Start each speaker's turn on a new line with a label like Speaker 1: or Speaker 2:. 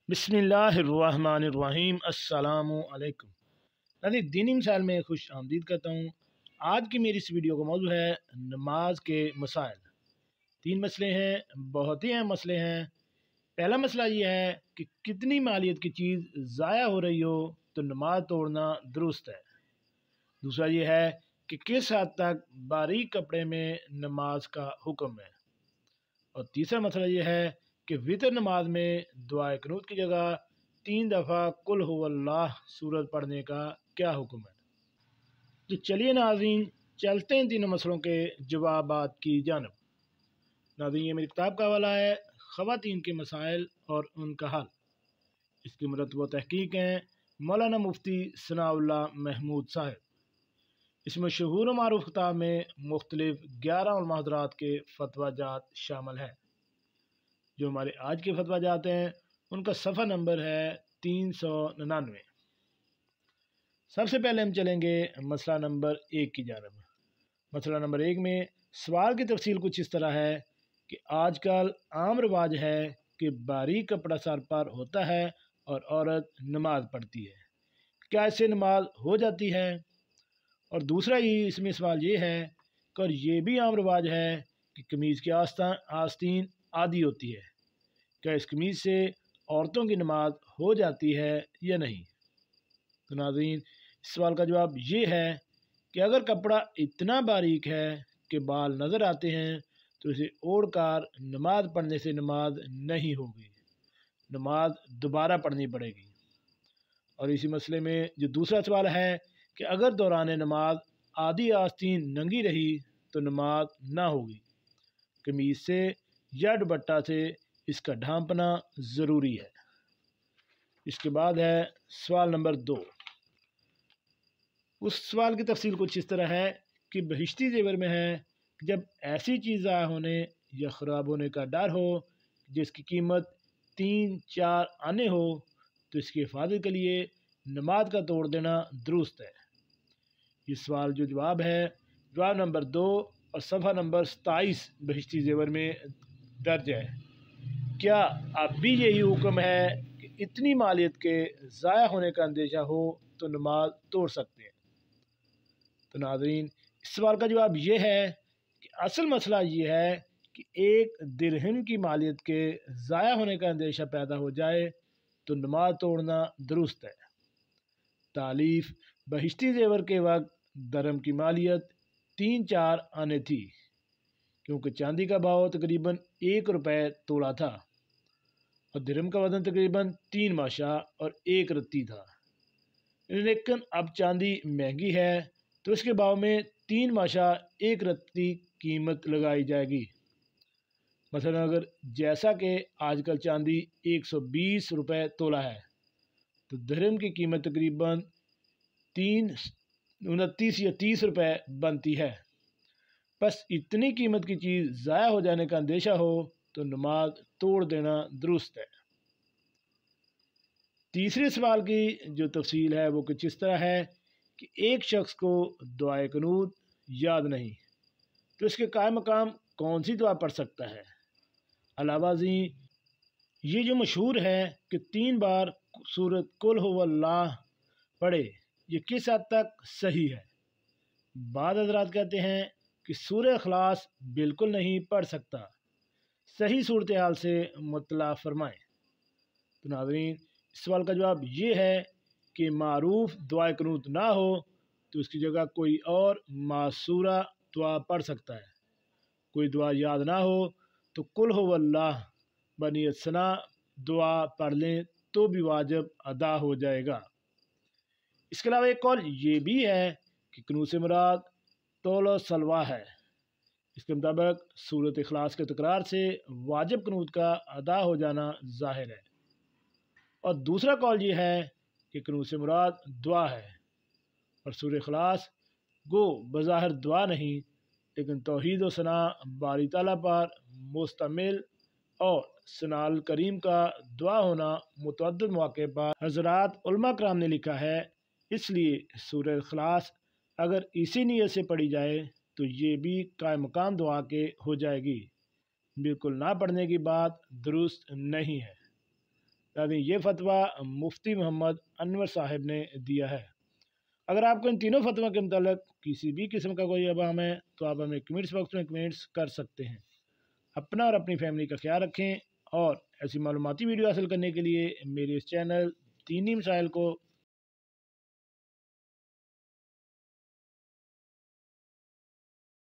Speaker 1: बिस्मिल्लाहिर्रहमानिर्रहीम। अस्सलामु अलैकुम। नाज़रीन, दीनी मिसाइल में खुश आमदीद करता हूँ। आज की मेरी इस वीडियो का मौजू है नमाज के मसाइल। 3 मसले हैं, बहुत ही अहम मसले हैं। पहला मसला ये है कि कितनी मालियत की चीज़ ज़ाया हो रही हो तो नमाज तोड़ना दुरुस्त है। दूसरा ये है कि किस हद तक बारीक कपड़े में नमाज का हुक्म है। और तीसरा मसला ये है कि वितर नमाज में दुआए कुनूत की जगह 3 दफ़ा कुल हुवल्लाह सूरत पढ़ने का क्या हुक्म है। तो चलिए नाज़रीन, चलते हैं तीनों मसलों के जवाबात की जानब। नाज़रीन, ये मेरी किताब का हवाला है ख़वातीन के मसाइल और उनका हल। इसकी मुरतब तहकीक हैं मौलाना मुफ्ती सनाउल्लाह महमूद साहब। इस मशहूर मारूफ किताब में मुख्तलिफ 11 उलमा हज़रात के फतवा जात शामिल हैं। जो हमारे आज के फतवा जाते हैं उनका सफ़ा नंबर है 399। सबसे पहले हम चलेंगे मसला नंबर 1 की जानब। मसला नंबर 1 में सवाल की तफसील कुछ इस तरह है कि आजकल आम रिवाज है कि बारीक कपड़ा सर पर होता है और औरत नमाज पढ़ती है, क्या इससे नमाज हो जाती है। और दूसरा ही इसमें सवाल ये है कि और ये भी आम रिवाज है कि कमीज़ की आस्तीन आधी होती है, क्या इस कमीज़ से औरतों की नमाज हो जाती है या नहीं। तो नाज़रीन, इस सवाल का जवाब ये है कि अगर कपड़ा इतना बारीक है कि बाल नज़र आते हैं तो इसे ओढ़ कर नमाज पढ़ने से नमाज नहीं होगी, नमाज दोबारा पढ़नी पड़ेगी। और इसी मसले में जो दूसरा सवाल है कि अगर दौरान नमाज आधी आस्तीन नंगी रही तो नमाज ना होगी, कमीज़ से या दुपट्टा से इसका ढांपना ज़रूरी है। इसके बाद है सवाल नंबर 2। उस सवाल की तफसील कुछ इस तरह है कि बहिश्ती जेवर में है कि जब ऐसी चीज़ ज़ाया होने या ख़राब होने का डर हो जिसकी कीमत 3-4 आने हो तो इसकी हिफाजत के लिए नमाज का तोड़ देना दुरुस्त है। ये सवाल जो जवाब है जवाब नंबर 2 और सफ़ा नंबर 27 बहिश्ती जेवर में दर्ज है। क्या अब भी यही हुक्म है कि इतनी मालियत के ज़ाया होने का अंदेशा हो तो नमाज तोड़ सकते हैं। तो नाज़रीन, इस सवाल का जवाब ये है कि असल मसला ये है कि एक दिरहम की मालियत के ज़ाया होने का अंदेशा पैदा हो जाए तो नमाज तोड़ना दुरुस्त है। तालीफ बहिश्ती जेवर के वक्त दरहम की मालियत 3-4 आने थी, क्योंकि चांदी का भाव तकरीबन 1 रुपये तोला था और दिरहम का वज़न तकरीबन 3 माशा और 1 रत्ती था। लेकिन अब चांदी महंगी है तो इसके भाव में 3 माशा 1 रत्ती कीमत लगाई जाएगी। मसलन अगर जैसा कि आजकल चांदी 120 रुपये तोला है तो दिरहम की कीमत तकरीबन 29 या 30 रुपये बनती है। बस इतनी कीमत की चीज़ ज़ाया हो जाने का अंदेशा हो तो नमाज तोड़ देना दुरुस्त है। तीसरे सवाल की जो तफसील है वो कुछ इस तरह है कि एक शख्स को दुआए कुनूत याद नहीं तो इसके कायम मकाम कौन सी दुआ पढ़ सकता है। अलावा जी, ये जो मशहूर है कि 3 बार सूरत कुल हुवल्लाह पढ़े, ये किस हद तक सही है। बाद हज़रात कहते हैं कि सूरह इखलास बिल्कुल नहीं पढ़ सकता, सही सूरत हाल से मुतला फरमाएँ। तो नाज़रीन, इस सवाल का जवाब ये है कि मारूफ दुआ कुनूत ना हो तो उसकी जगह कोई और मासूरा दुआ पढ़ सकता है। कोई दुआ याद ना हो तो कुल हुवल्लाह बनियत सना दुआ पढ़ लें तो भी वाजिब अदा हो जाएगा। इसके अलावा एक कौल ये भी है कि कुनूत से मुराद तौल सलवा है। इसके मुताबिक सूरत इखलास के तकरार से वाजिब कुनूत का अदा हो जाना ज़ाहिर है। और दूसरा कौल ये है कि कुनूत से मुराद दुआ है और सूरह इखलास गो बज़ाहिर दुआ नहीं लेकिन तौहीद व सना बारी ताला पर मुस्तमिल और सनाल करीम का दुआ होना मुतअद्दिद मौके पर हज़रात उलमा कराम ने लिखा है। इसलिए सूरह इखलास अगर इसी नीयत से पढ़ी जाए तो ये भी कायम मकाम दुआ के हो जाएगी। बिल्कुल ना पढ़ने की बात दुरुस्त नहीं है। नाज़रीन ये फतवा मुफ्ती मोहम्मद अनवर साहब ने दिया है। अगर आपको इन तीनों फतवा के मुतालिक किसी भी किस्म का कोई अबाम है तो आप हमें कमेंट्स बॉक्स में कमेंट्स कर सकते हैं। अपना और अपनी फैमिली का ख्याल रखें और ऐसी मालूमाती वीडियो हासिल करने के लिए मेरे इस चैनल दीनी मसाइल को